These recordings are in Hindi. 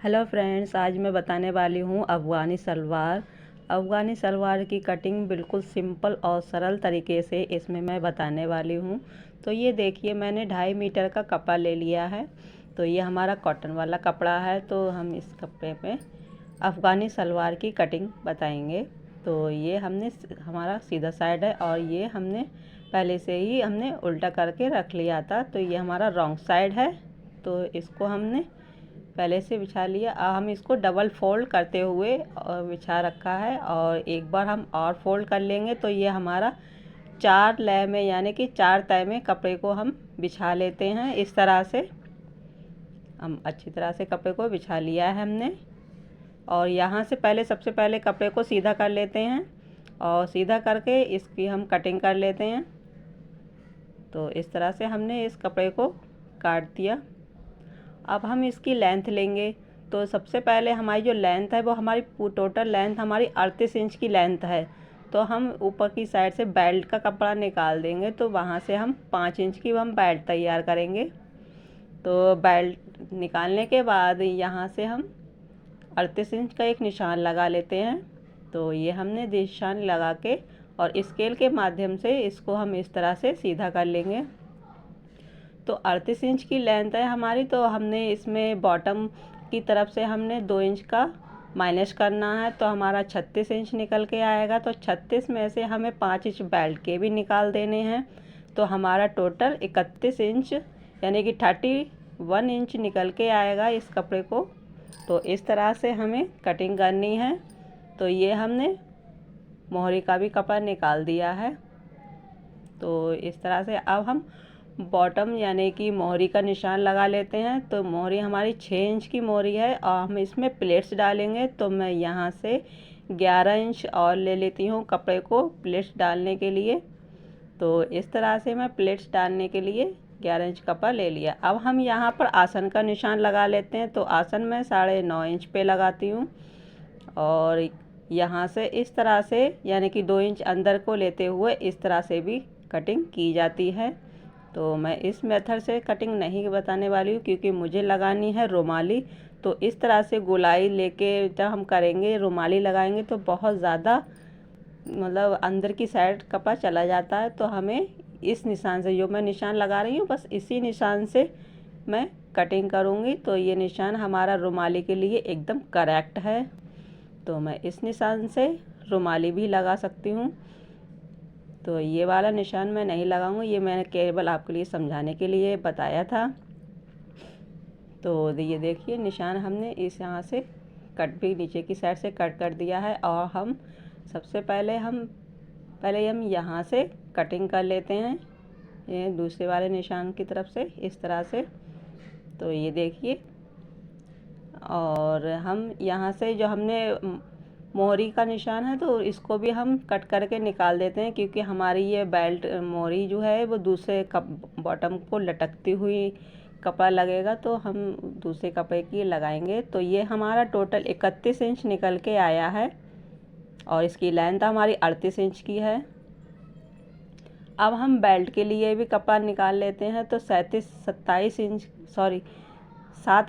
हेलो फ्रेंड्स, आज मैं बताने वाली हूँ अफ़गानी सलवार। अफ़गानी सलवार की कटिंग बिल्कुल सिंपल और सरल तरीके से इसमें मैं बताने वाली हूँ। तो ये देखिए, मैंने 2.5 मीटर का कपड़ा ले लिया है। तो ये हमारा कॉटन वाला कपड़ा है। तो हम इस कपड़े पे अफ़गानी सलवार की कटिंग बताएंगे। तो ये हमारा सीधा साइड है और ये हमने पहले से ही उल्टा करके रख लिया था। तो ये हमारा रॉन्ग साइड है। तो इसको हमने पहले से बिछा लिया। हम इसको डबल फोल्ड करते हुए बिछा रखा है और एक बार हम और फोल्ड कर लेंगे। तो ये हमारा 4 लय में यानी कि 4 तह में कपड़े को हम बिछा लेते हैं। इस तरह से हम अच्छी तरह से कपड़े को बिछा लिया है हमने। और यहाँ से सबसे पहले कपड़े को सीधा कर लेते हैं और सीधा करके इसकी हम कटिंग कर लेते हैं। तो इस तरह से हमने इस कपड़े को काट दिया। अब हम इसकी लेंथ लेंगे। तो सबसे पहले हमारी जो लेंथ है वो हमारी टोटल लेंथ हमारी 38 इंच की लेंथ है। तो हम ऊपर की साइड से बेल्ट का कपड़ा निकाल देंगे। तो वहाँ से हम 5 इंच की हम बेल्ट तैयार करेंगे। तो बेल्ट निकालने के बाद यहाँ से हम 38 इंच का एक निशान लगा लेते हैं। तो ये हमने निशान लगा के और स्केल के माध्यम से इसको हम इस तरह से सीधा कर लेंगे। तो 38 इंच की लेंथ है हमारी। तो हमने इसमें बॉटम की तरफ से हमने 2 इंच का माइनस करना है। तो हमारा 36 इंच निकल के आएगा। तो 36 में से हमें 5 इंच बेल्ट के भी निकाल देने हैं। तो हमारा टोटल 31 इंच यानी कि 31 इंच निकल के आएगा इस कपड़े को। तो इस तरह से हमें कटिंग करनी है। तो ये हमने मोहरी का भी कपड़ा निकाल दिया है। तो इस तरह से अब हम बॉटम यानी कि मोहरी का निशान लगा लेते हैं। तो मोहरी हमारी 6 इंच की मोहरी है और हम इसमें प्लेट्स डालेंगे। तो मैं यहाँ से 11 इंच और ले लेती हूँ कपड़े को प्लेट्स डालने के लिए। तो इस तरह से मैं प्लेट्स डालने के लिए 11 इंच कपड़ा ले लिया। अब हम यहाँ पर आसन का निशान लगा लेते हैं। तो आसन मैं 9.5 इंच पे लगाती हूँ और यहाँ से इस तरह से यानी कि 2 इंच अंदर को लेते हुए इस तरह से भी कटिंग की जाती है। तो मैं इस मेथड से कटिंग नहीं बताने वाली हूँ क्योंकि मुझे लगानी है रुमाली। तो इस तरह से गोलाई लेके जब हम करेंगे रुमाली लगाएंगे तो बहुत ज़्यादा मतलब अंदर की साइड कपड़ा चला जाता है। तो हमें इस निशान से जो मैं निशान लगा रही हूँ बस इसी निशान से मैं कटिंग करूँगी। तो ये निशान हमारा रुमाली के लिए एकदम करेक्ट है। तो मैं इस निशान से रुमाली भी लगा सकती हूँ। तो ये वाला निशान मैं नहीं लगाऊंगी, ये मैंने केवल आपके लिए समझाने के लिए बताया था। तो ये देखिए निशान हमने इस यहाँ से कट भी नीचे की साइड से कट कर दिया है। और हम सबसे पहले हम यहाँ से कटिंग कर लेते हैं ये दूसरे वाले निशान की तरफ से इस तरह से। तो ये देखिए, और हम यहाँ से जो हमने मोहरी का निशान है तो इसको भी हम कट करके निकाल देते हैं क्योंकि हमारी ये बेल्ट मोहरी जो है वो दूसरे बॉटम को लटकती हुई कपड़ा लगेगा। तो हम दूसरे कपड़े की लगाएंगे। तो ये हमारा टोटल 31 इंच निकल के आया है और इसकी लेंथ हमारी 38 इंच की है। अब हम बेल्ट के लिए भी कपड़ा निकाल लेते हैं। तो 7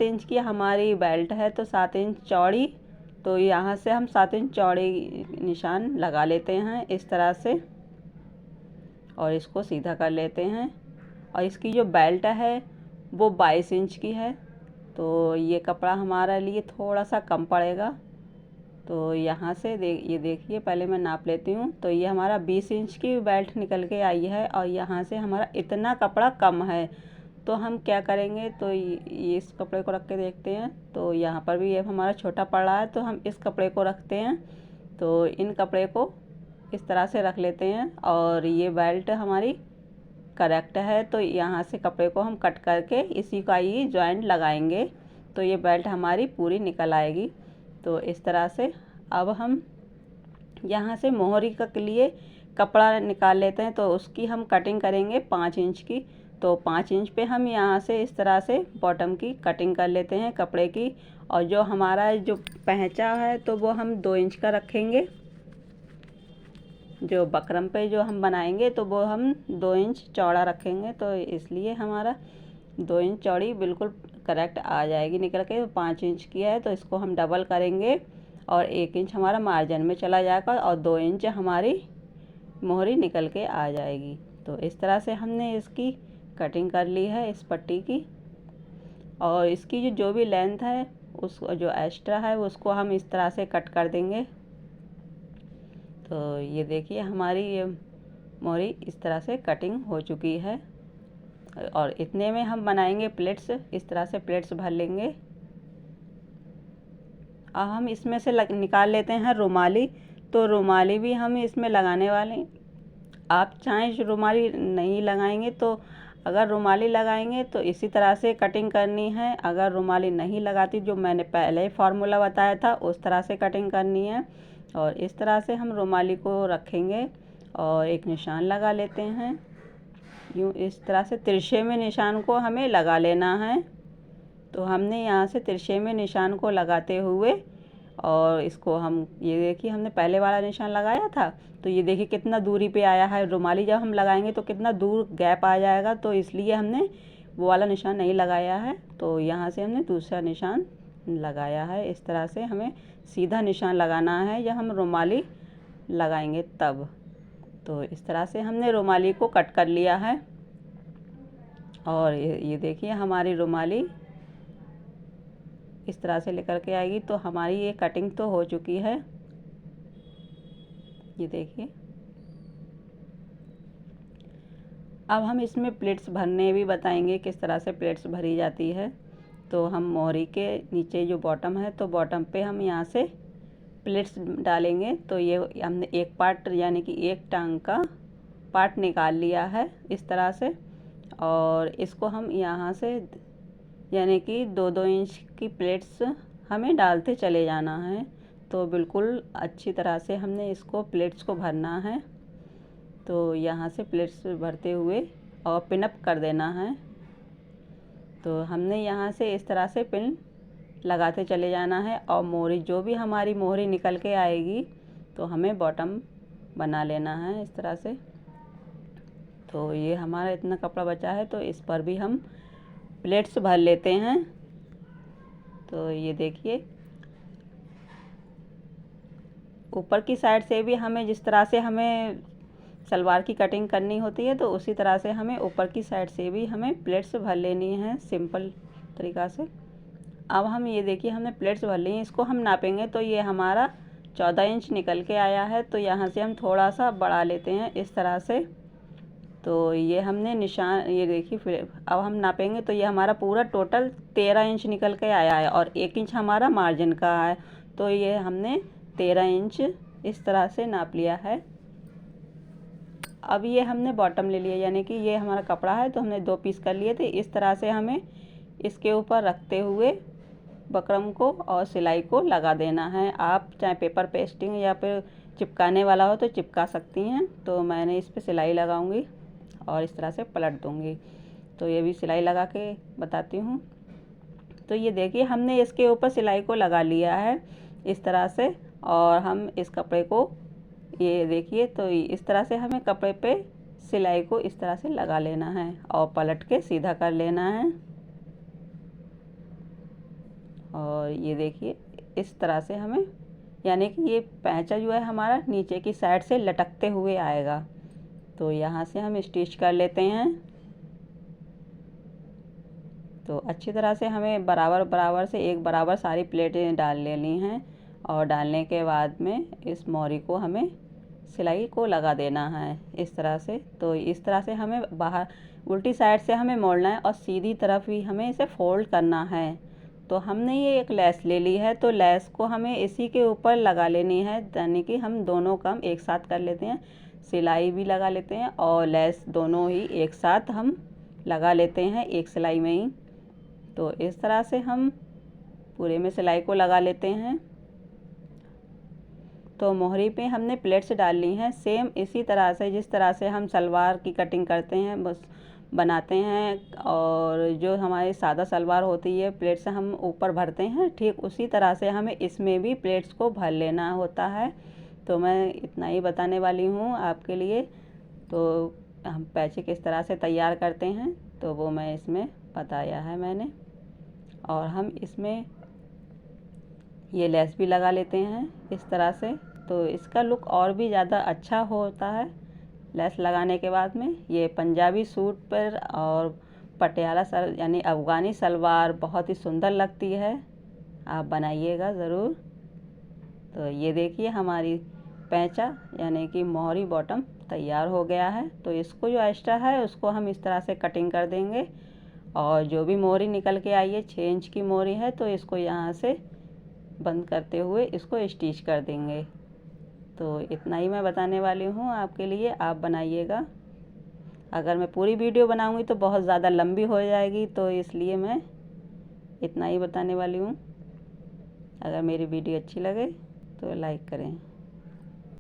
इंच की हमारी बेल्ट है। तो 7 इंच चौड़ी। तो यहाँ से हम 7 इंच चौड़ी निशान लगा लेते हैं इस तरह से और इसको सीधा कर लेते हैं। और इसकी जो बेल्ट है वो 22 इंच की है। तो ये कपड़ा हमारे लिए थोड़ा सा कम पड़ेगा। तो यहाँ से ये देखिए, पहले मैं नाप लेती हूँ। तो ये हमारा 20 इंच की बेल्ट निकल के आई है और यहाँ से हमारा इतना कपड़ा कम है। तो हम क्या करेंगे, तो ये इस कपड़े को रख के देखते हैं। तो यहाँ पर भी ये हमारा छोटा पड़ रहा है। तो हम इस कपड़े को रखते हैं। तो इन कपड़े को इस तरह से रख लेते हैं और ये बेल्ट हमारी करेक्ट है। तो यहाँ से कपड़े को हम कट करके इसी का ही जॉइंट लगाएंगे। तो ये बेल्ट हमारी पूरी निकल आएगी। तो इस तरह से अब हम यहाँ से मोहरी के लिए कपड़ा निकाल लेते हैं। तो उसकी हम कटिंग करेंगे 5 इंच की। तो 5 इंच पे हम यहाँ से इस तरह से बॉटम की कटिंग कर लेते हैं कपड़े की। और जो हमारा जो पहचा है तो वो हम 2 इंच का रखेंगे। जो बकरम पे जो हम बनाएंगे तो वो हम 2 इंच चौड़ा रखेंगे। तो इसलिए हमारा 2 इंच चौड़ी बिल्कुल करेक्ट आ जाएगी निकल के। 5 इंच की है तो इसको हम डबल करेंगे और 1 इंच हमारा मार्जिन में चला जाएगा और 2 इंच हमारी मोहरी निकल के आ जाएगी। तो इस तरह से हमने इसकी कटिंग कर ली है इस पट्टी की। और इसकी जो भी लेंथ है उसको जो एक्स्ट्रा है उसको हम इस तरह से कट कर देंगे। तो ये देखिए हमारी ये मोहरी इस तरह से कटिंग हो चुकी है। और इतने में हम बनाएंगे प्लेट्स। इस तरह से प्लेट्स भर लेंगे। अब हम इसमें से निकाल लेते हैं रुमाली। तो रुमाली भी हम इसमें लगाने वाले हैं। आप चाहें रुमाली नहीं लगाएंगे तो अगर रुमाली लगाएंगे तो इसी तरह से कटिंग करनी है। अगर रुमाली नहीं लगाती जो मैंने पहले फार्मूला बताया था उस तरह से कटिंग करनी है। और इस तरह से हम रुमाली को रखेंगे और एक निशान लगा लेते हैं। यूँ इस तरह से तिरछे में निशान को हमें लगा लेना है। तो हमने यहाँ से तिरछे में निशान को लगाते हुए और इसको हम ये देखिए हमने पहले वाला निशान लगाया था तो ये देखिए कितना दूरी पे आया है। रुमाली जब हम लगाएंगे तो कितना दूर गैप आ जाएगा, तो इसलिए हमने वो वाला निशान नहीं लगाया है। तो यहाँ से हमने दूसरा निशान लगाया है। इस तरह से हमें सीधा निशान लगाना है जब हम रुमाली लगाएंगे तब। तो इस तरह से हमने रुमाली को कट कर लिया है। और ये देखिए हमारी रुमाली इस तरह से लेकर के आएगी। तो हमारी ये कटिंग तो हो चुकी है। ये देखिए अब हम इसमें प्लेट्स भरने भी बताएंगे किस तरह से प्लेट्स भरी जाती है। तो हम मोहरी के नीचे जो बॉटम है तो बॉटम पे हम यहाँ से प्लेट्स डालेंगे। तो ये हमने एक पार्ट यानी कि एक टांग का पार्ट निकाल लिया है इस तरह से। और इसको हम यहाँ से यानी कि 2-2 इंच की प्लेट्स हमें डालते चले जाना है। तो बिल्कुल अच्छी तरह से हमने इसको प्लेट्स को भरना है। तो यहाँ से प्लेट्स भरते हुए और पिन अप कर देना है। तो हमने यहाँ से इस तरह से पिन लगाते चले जाना है। और मोहरी जो भी हमारी मोहरी निकल के आएगी तो हमें बॉटम बना लेना है इस तरह से। तो ये हमारा इतना कपड़ा बचा है तो इस पर भी हम प्लेट्स भर लेते हैं। तो ये देखिए ऊपर की साइड से भी हमें जिस तरह से हमें सलवार की कटिंग करनी होती है तो उसी तरह से हमें ऊपर की साइड से भी हमें प्लेट्स भर लेनी है सिंपल तरीक़ा से। अब हम ये देखिए हमने प्लेट्स भर ली हैं। इसको हम नापेंगे तो ये हमारा 14 इंच निकल के आया है। तो यहाँ से हम थोड़ा सा बढ़ा लेते हैं इस तरह से। तो ये हमने निशान ये देखिए फिर अब हम नापेंगे तो ये हमारा पूरा टोटल 13 इंच निकल के आया है और 1 इंच हमारा मार्जिन का है। तो ये हमने 13 इंच इस तरह से नाप लिया है। अब ये हमने बॉटम ले लिया यानी कि ये हमारा कपड़ा है तो हमने 2 पीस कर लिए थे। इस तरह से हमें इसके ऊपर रखते हुए बकरम को और सिलाई को लगा देना है। आप चाहे पेपर पेस्टिंग या फिर चिपकाने वाला हो तो चिपका सकती हैं। तो मैंने इस पर सिलाई लगाऊंगी और इस तरह से पलट दूंगी। तो ये भी सिलाई लगा के बताती हूँ। तो ये देखिए हमने इसके ऊपर सिलाई को लगा लिया है इस तरह से। और हम इस कपड़े को ये देखिए तो इस तरह से हमें कपड़े पे सिलाई को इस तरह से लगा लेना है और पलट के सीधा कर लेना है। और ये देखिए इस तरह से हमें यानी कि ये पैंचा जो है हमारा नीचे की साइड से लटकते हुए आएगा। तो यहाँ से हम स्टिच कर लेते हैं। तो अच्छी तरह से हमें बराबर बराबर से एक बराबर सारी प्लेटें डाल लेनी हैं। और डालने के बाद में इस मोहरी को हमें सिलाई को लगा देना है इस तरह से। तो इस तरह से हमें बाहर उल्टी साइड से हमें मोड़ना है और सीधी तरफ ही हमें इसे फोल्ड करना है। तो हमने ये एक लेस ले ली है तो लेस को हमें इसी के ऊपर लगा लेनी है यानी कि हम दोनों काम एक साथ कर लेते हैं। सिलाई भी लगा लेते हैं और लेस दोनों ही एक साथ हम लगा लेते हैं एक सिलाई में ही। तो इस तरह से हम पूरे में सिलाई को लगा लेते हैं। तो मोहरी पे हमने प्लेट्स डाल ली हैं सेम इसी तरह से जिस तरह से हम सलवार की कटिंग करते हैं बस बनाते हैं। और जो हमारी सादा सलवार होती है प्लेट्स हम ऊपर भरते हैं ठीक उसी तरह से हमें इसमें भी प्लेट्स को भर लेना होता है। तो मैं इतना ही बताने वाली हूँ आपके लिए। तो हम पैचे किस तरह से तैयार करते हैं तो वो मैं इसमें बताया है मैंने। और हम इसमें ये लेस भी लगा लेते हैं इस तरह से, तो इसका लुक और भी ज़्यादा अच्छा होता है लेस लगाने के बाद में। ये पंजाबी सूट पर और पटियाला यानी अफ़गानी सलवार बहुत ही सुंदर लगती है, आप बनाइएगा ज़रूर। तो ये देखिए हमारी पैंचा यानी कि मोहरी बॉटम तैयार हो गया है। तो इसको जो एक्स्ट्रा है उसको हम इस तरह से कटिंग कर देंगे, और जो भी मोहरी निकल के आई है 6 इंच की मोहरी है, तो इसको यहाँ से बंद करते हुए इसको स्टिच कर देंगे। तो इतना ही मैं बताने वाली हूँ आपके लिए, आप बनाइएगा। अगर मैं पूरी वीडियो बनाऊँगी तो बहुत ज़्यादा लंबी हो जाएगी, तो इसलिए मैं इतना ही बताने वाली हूँ। अगर मेरी वीडियो अच्छी लगे तो लाइक करें।